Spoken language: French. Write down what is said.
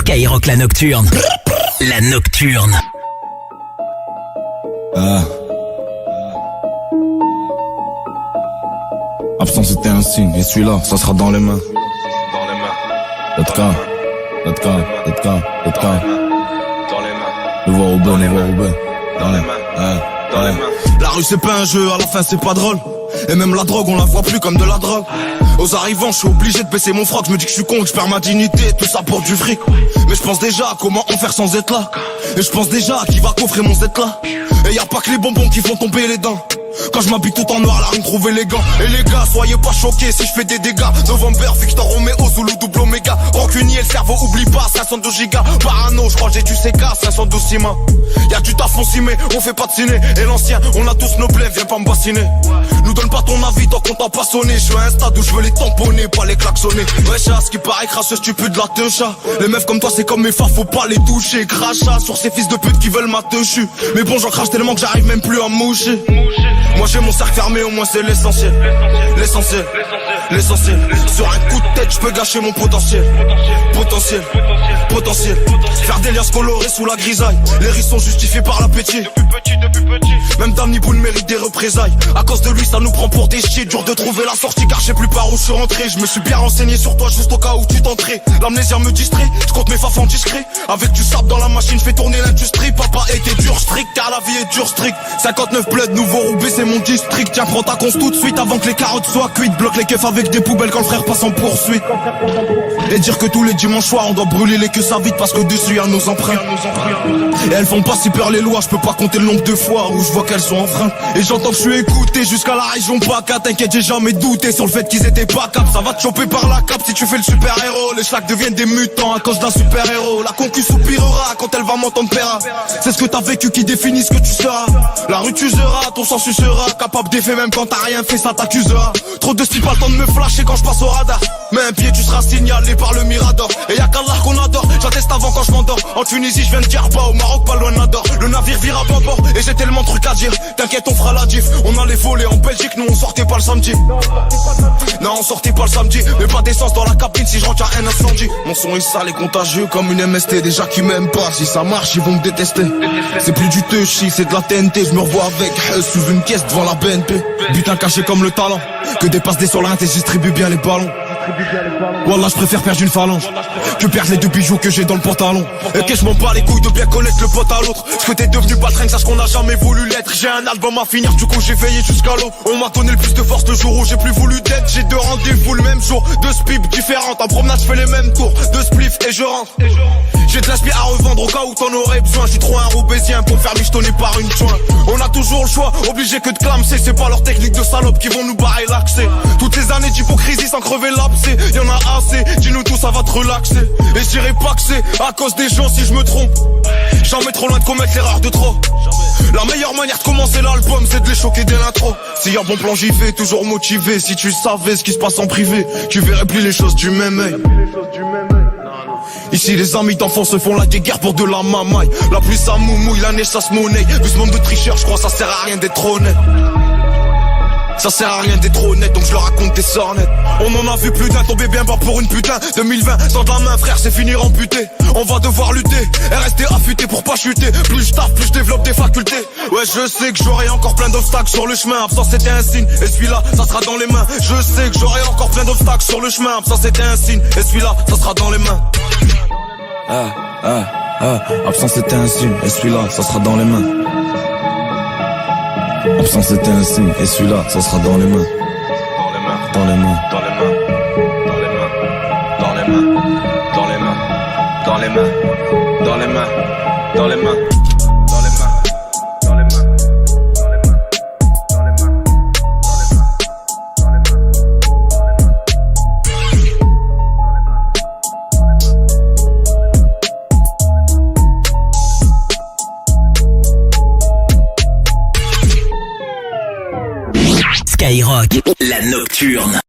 Skyrock la nocturne. La nocturne. Absence c'était un signe, et celui-là, ça sera dans les mains. Let's go. Le voir au bon, dans les mains. La rue c'est pas un jeu, à la fin c'est pas drôle. Et même la drogue on la voit plus comme de la drogue. Aux arrivants je suis obligé de baisser mon froc. Je me dis que je suis con, que je perds ma dignité. Tout ça pour du fric. Mais je pense déjà à comment en faire sans être là. Et je pense déjà à qui va coffrer mon Z là. Et y a pas que les bonbons qui font tomber les dents. Quand je m'habille tout en noir, la rue me trouve élégant. Et les gars, soyez pas choqués si je fais des dégâts. November, Victor Romeo, Zulu, double Omega. Rancunier, le cerveau, oublie pas, 512 gigas. Parano, je crois que j'ai du CK, 512 cima. Y'a du taf, on s'y met, on fait pas de ciné. Et l'ancien, on a tous nos plaies, viens pas me bassiner. Nous donne pas ton avis tant qu'on t'a pas sonné. Je suis à un stade où je veux les tamponner, pas les klaxonner. Ouais, chat, ce qui paraît crasseux, stupide, la techa. Les meufs comme toi, c'est comme mes phares, faut pas les toucher. Crachat sur ces fils de pute qui veulent ma techu. Mais bon, j'en crache tellement que j'arrive même plus à moucher. Moi j'ai mon cercle fermé, au moins c'est l'essentiel. L'essentiel. Sur un coup de tête, je peux gâcher mon potentiel. Faire des liasses colorées sous la grisaille. Les risques sont justifiés par l'appétit. Depuis petit. Même Damni Boone mérite des représailles. À cause de lui ça nous prend pour des chiens. Dur de trouver la sortie car je sais plus par où je suis rentré. Je me suis bien renseigné sur toi juste au cas où tu t'entrais. L'amnésia me distrait, je compte mes fafs en discret. Avec du sable dans la machine, je fais tourner l'industrie. Papa était dur strict car la vie est dure strict. 59 bled, nouveau Roubaix c'est mon district. Tiens prends ta conce tout de suite avant que les carottes soient cuites. Bloque les keufs avec des poubelles quand le frère passe en poursuite. Et dire que tous les dimanches soirs on doit brûler les queues ça vite parce que dessus y'a nos empreintes. Et elles font pas si peur les lois, je peux pas compter le nombre de fois où je vois qu'elles sont enfreintes. Et j'entends que je suis écouté jusqu'à la région PACA. T'inquiète j'ai jamais douté sur le fait qu'ils étaient pas cap. Ça va te choper par la cape si tu fais le super héros. Les schlacs deviennent des mutants à cause d'un super héros. La concu soupirera quand elle va m'entendre paiera. C'est ce que t'as vécu qui définit ce que tu seras. La rue tu seras, ton sang sucera. Capable d'effet même quand t'as rien fait ça t'accusera. Trop de style pas le temps de me flasher quand je passe au radar. Mais un pied tu seras signalé par le Mirador. Et y'a qu'Allah qu'on adore, j'atteste avant quand je m'endors. En Tunisie je viens de Djerba, au Maroc pas loin d'Ador. Le navire vire à bord et j'ai tellement de trucs à dire. T'inquiète on fera la diff, on allait voler en Belgique. Nous on sortait pas le samedi. Non on sortait pas le samedi. Mais pas d'essence dans la cabine si je rentre y'a un incendie. Mon son est sale et contagieux comme une MST. Déjà qui m'aiment pas, si ça marche ils vont me détester. C'est plus du touchy, c'est de la TNT. Je me revois avec sous une caisse devant la BNP. Butin caché comme le talent. Que des passes des sur l'int et je distribue bien les ballons. Wallah je préfère perdre une phalange que perdre les deux bijoux que j'ai dans le pantalon. Et que je m'en bats les couilles de bien connaître le pote à l'autre. Ce que t'es devenu patrin, sache qu'on a jamais voulu l'être. J'ai un album à finir, du coup j'ai veillé jusqu'à l'eau. On m'a donné le plus de force le jour où j'ai plus voulu d'être. J'ai deux rendez-vous le même jour, deux spips différentes. En promenade je fais les mêmes tours, deux spliffs et je rentre. J'ai de l'inspire à revendre au cas où t'en aurais besoin. J'suis trop un roubaisien pour me faire michetonner par une joint. On a toujours le choix, obligé que de clamser. C'est pas leur technique de salope qui vont nous barrer l'accès. Toutes les années d'hypocrisie sans crever l'abcès. Y'en a assez, dis-nous tout ça va te relaxer. Et je dirais pas que c'est à cause des gens si je me trompe. Jamais trop loin de commettre l'erreur de trop. La meilleure manière de commencer l'album c'est de les choquer dès l'intro. S'il y a bon plan j'y vais, toujours motivé. Si tu savais ce qui se passe en privé, tu verrais plus les choses du même œil. Ici les amis d'enfants se font la guerre pour de la mamaille. La pluie ça moumouille, la neige ça se monnaie. Vu ce monde de tricheurs, je crois ça sert à rien d'être honnête. Ça sert à rien d'être honnête, donc je leur raconte des sornettes. On en a vu plus d'un tomber bien bas pour une putain. 2020, sans la main frère, c'est finir amputé. On va devoir lutter et rester affûté pour pas chuter. Plus je taffe, plus je développe des facultés. Ouais je sais que j'aurai encore plein d'obstacles sur le chemin. Absence c'était un signe, et celui-là, ça sera dans les mains. Je sais que j'aurai encore plein d'obstacles sur le chemin. Absence c'était un signe, et celui-là, ça sera dans les mains. Absence c'était un signe, et celui-là, ça sera dans les mains. Absence c'était un signe, et celui-là, ça sera dans les mains. Dans les mains. Dans les mains. Dans les mains. Dans les mains. Dans les mains. Dans les mains. Dans les mains. Dans les mains. Dans les mains. Skyrock, la nocturne.